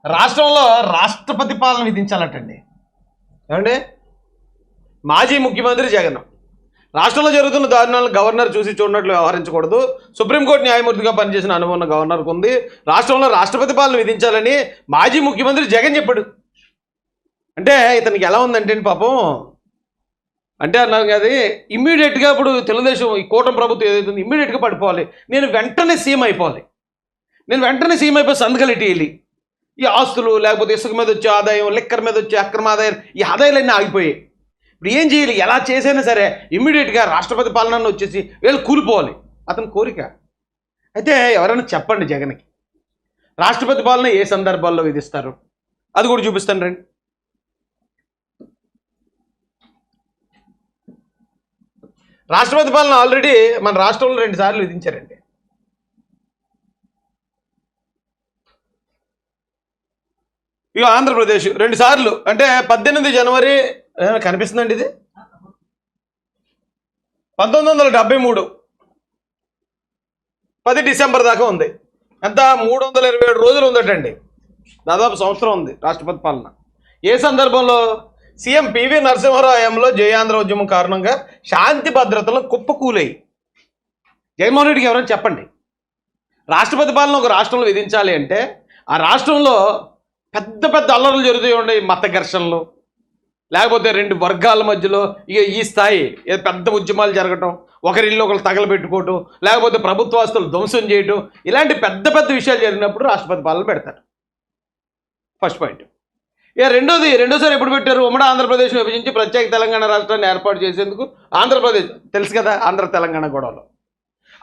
రాష్ట్రంలో రాష్ట్రపతి పాలన విధించాలటండి. ఏమండి, మాజీ ముఖ్యమంత్రి జగన్ రాష్ట్రంలో జరుగుతున్న దారుణాలను గవర్నర్ చూసి చూడనట్లు వ్యవహరించకూడదు. సుప్రీంకోర్టు న్యాయమూర్తిగా పనిచేసిన అనుభవం ఉన్న గవర్నర్కు ఉంది. రాష్ట్రంలో రాష్ట్రపతి పాలన విధించాలని మాజీ ముఖ్యమంత్రి జగన్ చెప్పాడు. అంటే ఇతనికి ఎలా ఉందంటే పాపం, అంటే అన్నాను కదా, ఇమ్మీడియట్గా ఇప్పుడు తెలుగుదేశం ఈ కూటమి ప్రభుత్వం ఏదైతుంది ఇమ్మీడియట్గా పడిపోవాలి, నేను వెంటనే సీఎం అయిపోవాలి, నేను వెంటనే సీఎం అయిపోయి సంతకాలు ఇటీయాలి. ఈ ఆస్తులు లేకపోతే ఇసుక మీద వచ్చే ఆదాయం, లిక్కర్ మీద వచ్చే అక్రమ ఆదాయం, ఈ ఆదాయాలన్నీ ఆగిపోయాయి. ఇప్పుడు ఏం చేయాలి? ఎలా చేసైనా సరే ఇమ్మీడియట్గా రాష్ట్రపతి పాలన వచ్చేసి వీళ్ళు కూలిపోవాలి, అతని కోరిక. అయితే ఎవరైనా చెప్పండి జగన్కి రాష్ట్రపతి పాలన ఏ సందర్భాల్లో విధిస్తారు, అది కూడా చూపిస్తాను రండి. రాష్ట్రపతి పాలన ఆల్రెడీ మన రాష్ట్రంలో 2 సార్లు విధించారండి. ఇక ఆంధ్రప్రదేశ్ 2 సార్లు, అంటే 18 జనవరి కనిపిస్తుందండి, ఇది 1973, 10 డిసెంబర్ దాకా ఉంది. ఎంత 327 రోజులు ఉందటండి, దాదాపు సంవత్సరం ఉంది రాష్ట్రపతి పాలన. ఏ సందర్భంలో? సీఎం పివి నరసింహారావు హయాంలో జయాంధ్ర ఉద్యమం కారణంగా శాంతి భద్రతలు కుప్పకూలాయి. జగన్మోహన్ రెడ్డికి ఎవరైనా చెప్పండి, రాష్ట్రపతి పాలన ఒక రాష్ట్రంలో విధించాలి అంటే ఆ రాష్ట్రంలో పెద్ద పెద్ద అల్లర్లు జరుగుతూ ఉండే, మత ఘర్షణలు, లేకపోతే 2 వర్గాల మధ్యలో ఇక ఈ స్థాయి పెద్ద ఉద్యమాలు జరగటం, ఒకరిల్లు ఒకరు తగలబెట్టుకోవటం, లేకపోతే ప్రభుత్వాస్తులు ధ్వంసం చేయటం, ఇలాంటి పెద్ద పెద్ద విషయాలు జరిగినప్పుడు రాష్ట్రపతి పాలన పెడతారు. First point. ఇక రెండోసారి ఎప్పుడు పెట్టారు? ఉమ్మడి ఆంధ్రప్రదేశ్ను విభజించి ప్రత్యేక తెలంగాణ రాష్ట్రాన్ని ఏర్పాటు చేసేందుకు ఆంధ్రప్రదేశ్, తెలుసు కదా ఆంధ్ర తెలంగాణ గొడవలు.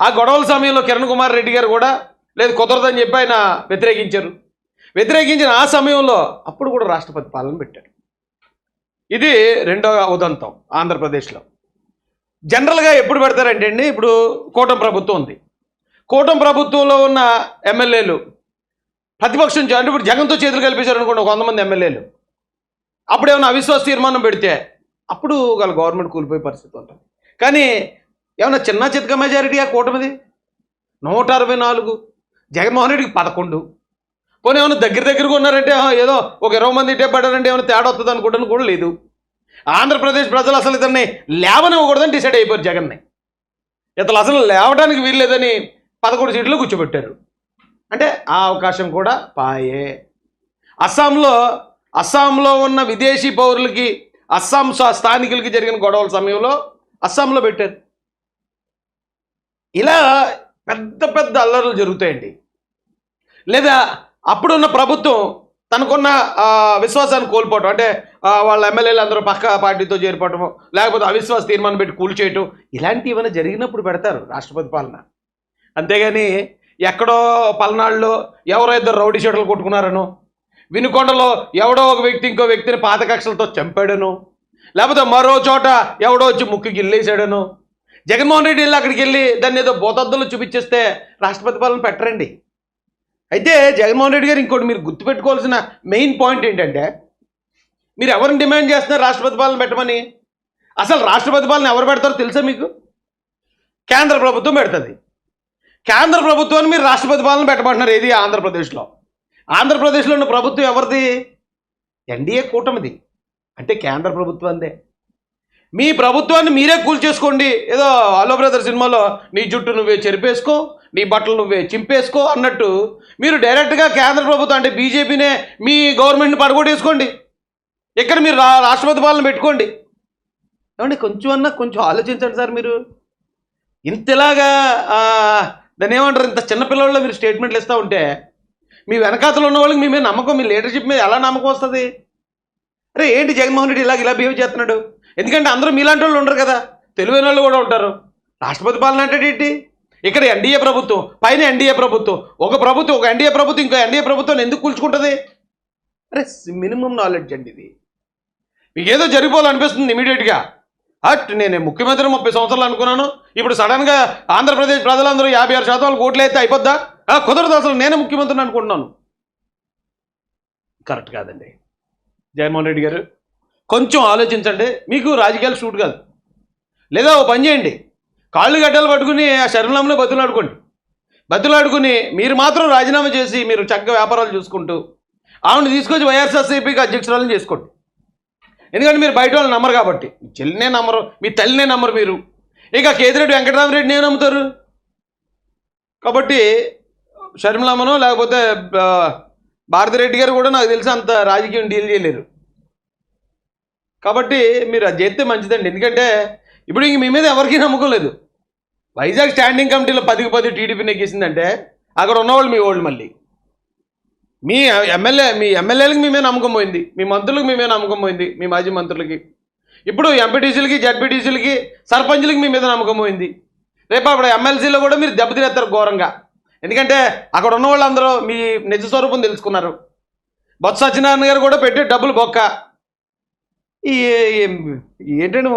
ఆ గొడవల సమయంలో కిరణ్ కుమార్ రెడ్డి గారు కూడా లేదు కుదరదని చెప్పి ఆయన వ్యతిరేకించిన ఆ సమయంలో అప్పుడు కూడా రాష్ట్రపతి పాలన పెట్టారు. ఇది రెండవ ఉదంతం ఆంధ్రప్రదేశ్లో. జనరల్గా ఎప్పుడు పెడతారంటే అండి, ఇప్పుడు కూటమి ప్రభుత్వం ఉంది, కూటమి ప్రభుత్వంలో ఉన్న ఎమ్మెల్యేలు ప్రతిపక్షం అంటే ఇప్పుడు జగన్తో చేతులు కలిపేశారు అనుకోండి 100 మంది ఎమ్మెల్యేలు, అప్పుడు ఏమైనా అవిశ్వాస తీర్మానం పెడితే అప్పుడు వాళ్ళ గవర్నమెంట్ కూలిపోయే పరిస్థితి ఉంటుంది. కానీ ఏమైనా చిన్న చితక మెజారిటీ ఆ కూటమిది 164, జగన్మోహన్ రెడ్డికి 11. పోనీ ఏమైనా దగ్గరగా ఉన్నారంటే ఏదో ఒక 20 మంది ఇటే పడారంటే ఏమైనా తేడా వస్తుంది అనుకుంటాను కూడా లేదు. ఆంధ్రప్రదేశ్ ప్రజలు అసలు ఇతన్ని లేవనివ్వకూడదని డిసైడ్ అయిపోయారు జగన్ని. ఇతను అసలు లేవడానికి వీల్లేదని 11 సీట్లు కూర్చోబెట్టారు. అంటే ఆ అవకాశం కూడా పాయే. అస్సాంలో ఉన్న విదేశీ పౌరులకి, అస్సాం స్థానికులకి జరిగిన గొడవల సమయంలో అస్సాంలో పెట్టారు. ఇలా పెద్ద పెద్ద అల్లర్లు జరుగుతాయండి. లేదా అప్పుడున్న ప్రభుత్వం తనకున్న విశ్వాసాన్ని కోల్పోవటం, అంటే వాళ్ళ ఎమ్మెల్యేలు అందరూ పక్క పార్టీతో చేరిపోవటము, లేకపోతే అవిశ్వాస తీర్మానం పెట్టి కూల్చేయటం, ఇలాంటివి ఏమైనా జరిగినప్పుడు పెడతారు రాష్ట్రపతి పాలన. అంతేగాని ఎక్కడో పల్నాడులో ఎవరో 2 రౌడీ షీటర్లు కొట్టుకున్నారనో, వినుకొండలో ఎవడో ఒక వ్యక్తి ఇంకో వ్యక్తిని పాత కక్షలతో చంపాడనో, లేకపోతే మరో చోట ఎవడో వచ్చి ముక్కు గిల్లేసాడనో, జగన్మోహన్ రెడ్డి వెళ్ళి అక్కడికి వెళ్ళి దాన్ని ఏదో బోతద్దులు చూపించేస్తే రాష్ట్రపతి పాలన పెట్టరండి. అయితే జగన్మోహన్ రెడ్డి గారు ఇంకోటి మీరు గుర్తుపెట్టుకోవాల్సిన మెయిన్ పాయింట్ ఏంటంటే, మీరు ఎవరిని డిమాండ్ చేస్తున్నారు రాష్ట్రపతి పాలన పెట్టమని? అసలు రాష్ట్రపతి పాలన ఎవరు పెడతారో తెలుసా మీకు? కేంద్ర ప్రభుత్వం పెడుతుంది. కేంద్ర ప్రభుత్వాన్ని మీరు రాష్ట్రపతి పాలన పెట్టమంటున్నారు. ఏది? ఆంధ్రప్రదేశ్లో ఉన్న ప్రభుత్వం ఎవరిది? ఎన్డీఏ కూటమిది, అంటే కేంద్ర ప్రభుత్వందే. మీ ప్రభుత్వాన్ని మీరే కూల్చేసుకోండి. ఏదో హలో బ్రదర్ సినిమాలో నీ జుట్టు నువ్వే చెరిపేసుకో, నీ బట్టలు నువ్వే చింపేసుకో అన్నట్టు మీరు డైరెక్ట్గా కేంద్ర ప్రభుత్వం అంటే బీజేపీనే మీ గవర్నమెంట్ని పడగొట్టేసుకోండి. ఇక్కడ మీరు రాష్ట్రపతి పాలన పెట్టుకోండి. ఏమండి, కొంచెం ఆలోచించండి సార్. మీరు ఇంతలాగా దాన్ని ఏమంటారు, ఇంత చిన్నపిల్లల్లో మీరు స్టేట్మెంట్లు ఇస్తూ ఉంటే మీ వెనకాతలు ఉన్న వాళ్ళకి మీ మీద నమ్మకం, మీ లీడర్షిప్ మీద ఎలా నమ్మకం వస్తుంది? అరే ఏంటి జగన్మోహన్ రెడ్డి ఇలా బిహేవ్ చేస్తున్నాడు? ఎందుకంటే అందరూ మీలాంటి వాళ్ళు ఉండరు కదా, తెలివైన వాళ్ళు కూడా ఉంటారు. రాష్ట్రపతి పాలన అంటే ఏంటి? ఇక్కడ ఎన్డీఏ ప్రభుత్వం, పైన ఎన్డీఏ ప్రభుత్వం, ఒక ఎన్డీఏ ప్రభుత్వం ఇంకో ఎన్డీఏ ప్రభుత్వాన్ని ఎందుకు కూల్చుకుంటుంది? అరే మినిమం నాలెడ్జ్ అండి ఇది. మీకు ఏదో జరిగిపోవాలనిపిస్తుంది ఇమీడియట్గా. నేను ముఖ్యమంత్రి 30 సంవత్సరాలు అనుకున్నాను, ఇప్పుడు సడన్గా ఆంధ్రప్రదేశ్ ప్రజలందరూ 56% ఓట్లు అయితే అయిపోద్దా? కుదరదు, అసలు నేనే ముఖ్యమంత్రిని అనుకుంటున్నాను. కరెక్ట్ కాదండి. జగన్మోహన్ రెడ్డి గారు కొంచెం ఆలోచించండి. మీకు రాజకీయాలు షూట్ కాదు. లేదా ఓ పని చేయండి, కాళ్ళు గడ్డలు పట్టుకుని ఆ శరణంలో బతులాడుకోండి. మీరు మాత్రం రాజీనామా చేసి మీరు చక్కగా వ్యాపారాలు చూసుకుంటూ ఆవిడని తీసుకొచ్చి వైఎస్ఆర్సీపీకి అధ్యక్షురాలను చేసుకోండి. ఎందుకంటే మీరు బయట వాళ్ళు నమ్మరు కాబట్టి. మీ చెల్లినే నమ్మరు, మీ తల్లినే నమ్మరు మీరు. ఇక కేతిరెడ్డి వెంకటరామరెడ్డిని ఏం నమ్ముతారు? కాబట్టి షర్మిలమ్మను లేకపోతే భారతిరెడ్డి గారు కూడా నాకు తెలిసి అంత రాజకీయం డీల్ చేయలేరు. కాబట్టి మీరు అది చేస్తే మంచిదండి. ఎందుకంటే ఇప్పుడు ఇంక మీ మీద ఎవరికీ నమ్మకం లేదు. వైజాగ్ స్టాండింగ్ కమిటీలో 10కి 10 టీడీపీ నెగ్గేసిందంటే అక్కడ ఉన్నవాళ్ళు మీ వాళ్ళు, మళ్ళీ మీ ఎమ్మెల్యేలకు మీ మీద నమ్మకం పోయింది, మీ మంత్రులకు మీ మీద నమ్మకం పోయింది, మీ మాజీ మంత్రులకి, ఇప్పుడు ఎంపీటీసీలకి జడ్పీటీసీలకి సర్పంచులకి మీ మీద నమ్మకం పోయింది. రేపు అప్పుడు ఎమ్మెల్సీలో కూడా మీరు దెబ్బతినేస్తారు ఘోరంగా. ఎందుకంటే అక్కడ ఉన్న వాళ్ళందరూ మీ నిజ స్వరూపం తెలుసుకున్నారు. బొత్స సత్యనారాయణ గారు కూడా పెట్టే డబ్బులు బొక్క. ఏంటండి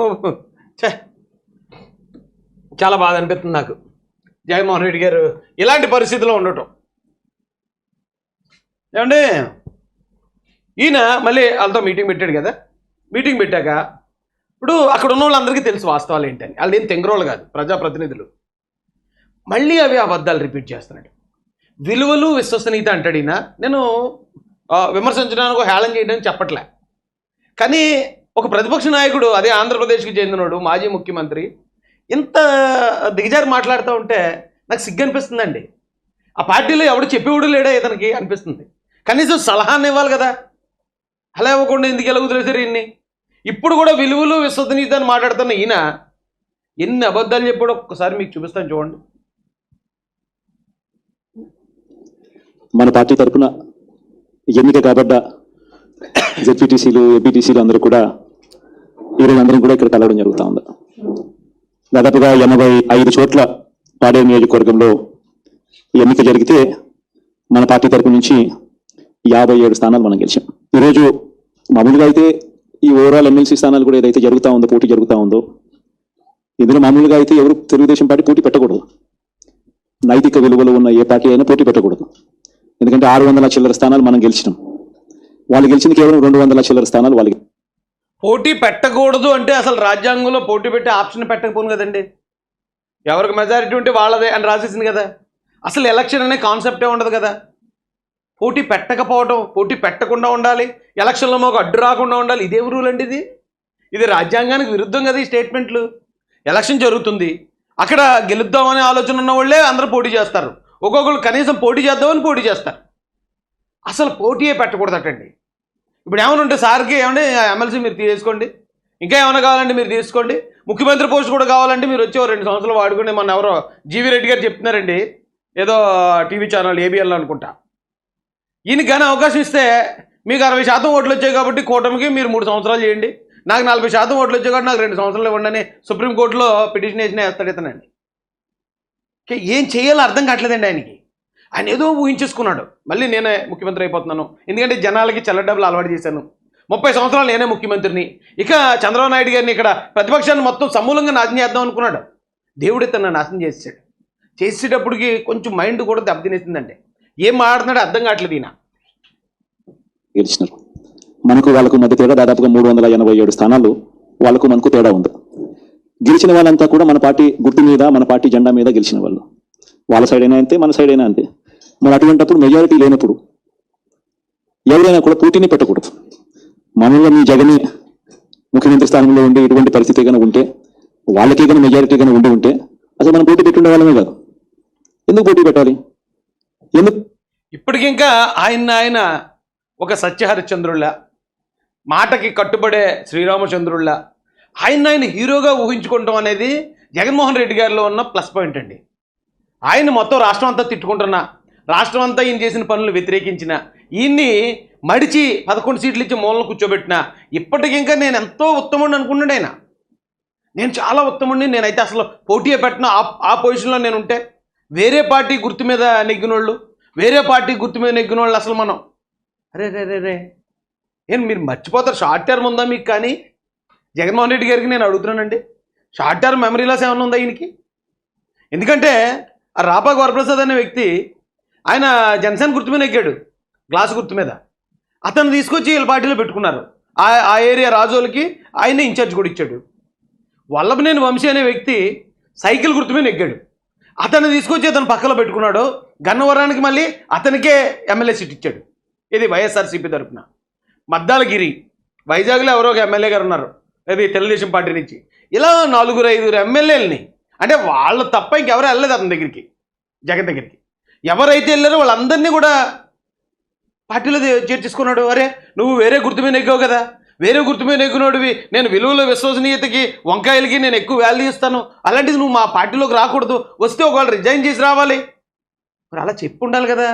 చాలా బాధ అనిపిస్తుంది నాకు జగన్మోహన్ రెడ్డి గారు ఇలాంటి పరిస్థితిలో ఉండటం. ఏమండి ఈయన మళ్ళీ వాళ్ళతో మీటింగ్ పెట్టాడు కదా. మీటింగ్ పెట్టాక ఇప్పుడు అక్కడ ఉన్న వాళ్ళందరికీ తెలుసు వాస్తవాలు ఏంటని. వాళ్ళు ఏం తెంగరోళ్ళు కాదు, ప్రజాప్రతినిధులు. మళ్ళీ అవి అబద్ధాలు రిపీట్ చేస్తున్నాడు. విలువలు విశ్వసనీయత అంటాడు ఈయన. నేను విమర్శించడానికి హేళన చేయడానికి చెప్పట్లే, కానీ ఒక ప్రతిపక్ష నాయకుడు, అదే ఆంధ్రప్రదేశ్కి చెందినోడు, మాజీ ముఖ్యమంత్రి, ఇంత దిగజారి మాట్లాడుతూ ఉంటే నాకు సిగ్గు అనిపిస్తుందండి. ఆ పార్టీలో ఎవడు చెప్పేవాడు లేడా ఇతనికి అనిపిస్తుంది. కనీసం సలహాన్ని ఇవ్వాలి కదా, అలా ఇవ్వకుండా ఎందుకు ఎలా వదిలేసారు ఈయన్ని? ఇప్పుడు కూడా విలువలు విశ్వసనీయత అని మాట్లాడుతున్న ఈయన ఎన్ని అబద్ధాలు చెప్పాడో ఒక్కసారి మీకు చూపిస్తాను చూడండి. మన పార్టీ తరఫున ఎన్నిక కాబడ్డ జెడ్పీటీసీలు ఎంపీటీసీలు అందరూ కూడా ఈరోజు అందరం కూడా ఇక్కడ కలవడం జరుగుతూ ఉంది. దాదాపుగా 85 చోట్ల పాడేరు నియోజకవర్గంలో ఎన్నిక జరిగితే మన పార్టీ తరపు నుంచి 57 స్థానాలు మనం గెలిచాం. ఈరోజు మామూలుగా అయితే ఈ ఓవరాల్ ఎమ్మెల్సీ స్థానాలు కూడా ఏదైతే జరుగుతూ ఉందో, పోటీ జరుగుతూ ఉందో, ఇందులో మామూలుగా అయితే ఎవరు తెలుగుదేశం పార్టీ పోటీ పెట్టకూడదు. నైతిక విలువలు ఉన్న ఏ పార్టీ అయినా పోటీ పెట్టకూడదు. ఎందుకంటే 600 చిల్లర స్థానాలు మనం గెలిచినాం, వాళ్ళు గెలిచింది కేవలం 200 చిల్లర స్థానాలు వాళ్ళకి. పోటీ పెట్టకూడదు అంటే అసలు రాజ్యాంగంలో పోటీ పెట్టే ఆప్షన్ పెట్టకపోను కదండి. ఎవరికి మెజారిటీ ఉంటే వాళ్ళదే అని రాసేసింది కదా. అసలు ఎలక్షన్ అనే కాన్సెప్టే ఉండదు కదా. పోటీ పెట్టకపోవడం, పోటీ పెట్టకుండా ఉండాలి, ఎలక్షన్లో మాకు అడ్డు రాకుండా ఉండాలి, ఇదేం రూల్ అండి ఇది? ఇది రాజ్యాంగానికి విరుద్ధం కదా ఈ స్టేట్మెంట్లు. ఎలక్షన్ జరుగుతుంది, అక్కడ గెలుద్దామనే ఆలోచన ఉన్న వాళ్ళే అందరూ పోటీ చేస్తారు. ఒక్కొక్కరు కనీసం పోటీ చేద్దామని పోటీ చేస్తారు. అసలు పోటీయే పెట్టకూడదటండి. ఇప్పుడు ఏమైనా ఉంటే సార్కి ఏమంటే ఎమ్మెల్సీ మీరు తీసుకోండి, ఇంకా ఏమైనా కావాలంటే మీరు తీసుకోండి, ముఖ్యమంత్రి పోస్ట్ కూడా కావాలంటే మీరు వచ్చి 2 సంవత్సరాలు వాడుకోండి. మన ఎవరో జీవీ రెడ్డి గారు చెప్తున్నారండి, ఏదో టీవీ ఛానల్ ఏబిఎన్లో అనుకుంటా. ఈయనకి కానీ అవకాశం ఇస్తే మీకు 60% ఓట్లు వచ్చాయి కాబట్టి కూటమికి మీరు 3 సంవత్సరాలు చేయండి, నాకు 40% ఓట్లు వచ్చాయి కాబట్టి నాకు 2 సంవత్సరాలు ఇవ్వండి అని సుప్రీంకోర్టులో పిటిషన్ వేసినా వేస్తాడు ఇతనండి. ఏం చేయాలో అర్థం కావట్లేదండి ఆయనకి. ఆయన ఏదో ఊహించేసుకున్నాడు, మళ్ళీ నేనే ముఖ్యమంత్రి అయిపోతున్నాను, ఎందుకంటే జనాలకి చల్ల డబ్బులు అలవాటు చేశాను, 30 సంవత్సరాలు నేనే ముఖ్యమంత్రిని, ఇక చంద్రబాబు నాయుడు గారిని ఇక్కడ ప్రతిపక్షాన్ని మొత్తం సమూలంగా నాశనం చేద్దాం అనుకున్నాడు. దేవుడు తన నాశనం చేసాడు. చేసేటప్పటికి కొంచెం మైండ్ కూడా దెబ్బతినేసిందండి. ఏం మాట్లాడుతున్నాడో అర్థం కావట్లేదు ఈయన. గెలిచినారు. మనకు వాళ్ళకు మధ్య తేడా దాదాపుగా 387 స్థానాలు వాళ్ళకు మనకు తేడా ఉంది. గెలిచిన వాళ్ళంతా కూడా మన పార్టీ గుర్తు మీద, మన పార్టీ జెండా మీద గెలిచిన వాళ్ళు. వాళ్ళ సైడ్ అయినా అంతే, మన సైడ్ అయినా అంతే. మరి అటువంటిప్పుడు మెజారిటీ లేనప్పుడు ఎవరైనా కూడా పోటీని పెట్టకూడదు. మామూలుగా మీ జగన్ ముఖ్యమంత్రి స్థానంలో ఉండి ఇటువంటి పరిస్థితి కనుక ఉంటే, వాళ్ళకే కనుక మెజారిటీ కనుక ఉంటే అసలు మనం పోటీ పెట్టుండే వాళ్ళమే కాదు. ఎందుకు పోటీ పెట్టాలి? ఎందుకు? ఇప్పటికింకా ఆయన ఒక సత్యహరిశ్చంద్రుళ్ళ, మాటకి కట్టుబడే శ్రీరామచంద్రుళ్ళ, ఆయన హీరోగా ఊహించుకోవటం అనేది జగన్మోహన్ రెడ్డి గారిలో ఉన్న ప్లస్ పాయింట్ అండి. ఆయన మొత్తం రాష్ట్రం అంతా తిట్టుకుంటున్నా, రాష్ట్రం అంతా ఈయన చేసిన పనులు వ్యతిరేకించిన, ఈయన్ని మడిచి 11 సీట్లు ఇచ్చి మూలను కూర్చోబెట్టిన, ఇప్పటికింకా నేను ఎంతో ఉత్తముడిని అనుకున్నాడు ఆయన. నేను చాలా ఉత్తముడిని, నేనైతే అసలు పోటీ పెట్టిన ఆ పొజిషన్లో నేను ఉంటే, వేరే పార్టీ గుర్తు మీద నెగ్గినోళ్ళు, వేరే పార్టీ గుర్తు మీద నెగ్గినోళ్ళు అసలు మనం అరే రే రే రే ఏం మీరు మర్చిపోతారు? షార్ట్ టర్మ్ ఉందా మీకు? కానీ జగన్మోహన్ రెడ్డి గారికి నేను అడుగుతున్నానండి, షార్ట్ టర్మ్ మెమరీ లాస్ ఏమైనా ఉందా ఈయనకి? ఎందుకంటే ఆ రాపాక వరప్రసాద్ అనే వ్యక్తి ఆయన జనసేన గుర్తు మీద ఎక్కాడు, గ్లాసు గుర్తు మీద. అతను తీసుకొచ్చి వీళ్ళ పార్టీలో పెట్టుకున్నారు. ఆ ఏరియా రాజోలకి ఆయనే ఇన్ఛార్జ్ కూడా ఇచ్చాడు. వల్లభనేని వంశీ అనే వ్యక్తి సైకిల్ గుర్తు మీద ఎక్కాడు. అతన్ని తీసుకొచ్చి అతను పక్కలో పెట్టుకున్నాడు. గన్నవరానికి మళ్ళీ అతనికే ఎమ్మెల్యే సీట్ ఇచ్చాడు. ఇది వైఎస్ఆర్సీపీ తరఫున. మద్దాలగిరి వైజాగ్లో ఎవరో ఒక ఎమ్మెల్యే గారు ఉన్నారు, అది తెలుగుదేశం పార్టీ నుంచి. ఇలా 4-5 ఎమ్మెల్యేలని, అంటే వాళ్ళు తప్ప ఇంకెవరు వెళ్ళలేదు అతని దగ్గరికి, జగన్ దగ్గరికి. ఎవరైతే వెళ్ళారో వాళ్ళందరినీ కూడా పార్టీలో చేర్చేసుకున్నాడు. అరే నువ్వు వేరే గుర్తు మీద నెగ్గావు కదా, వేరే గుర్తు మీద నెగ్గినోడివి, నేను విలువల విశ్వసనీయతకి వంకాయలకి నేను ఎక్కువ వాల్యూ ఇస్తాను, అలాంటిది నువ్వు మా పార్టీలోకి రాకూడదు, వస్తే ఒకవేళ రిజైన్ చేసి రావాలి. మరి అలా చెప్పి ఉండాలి కదా.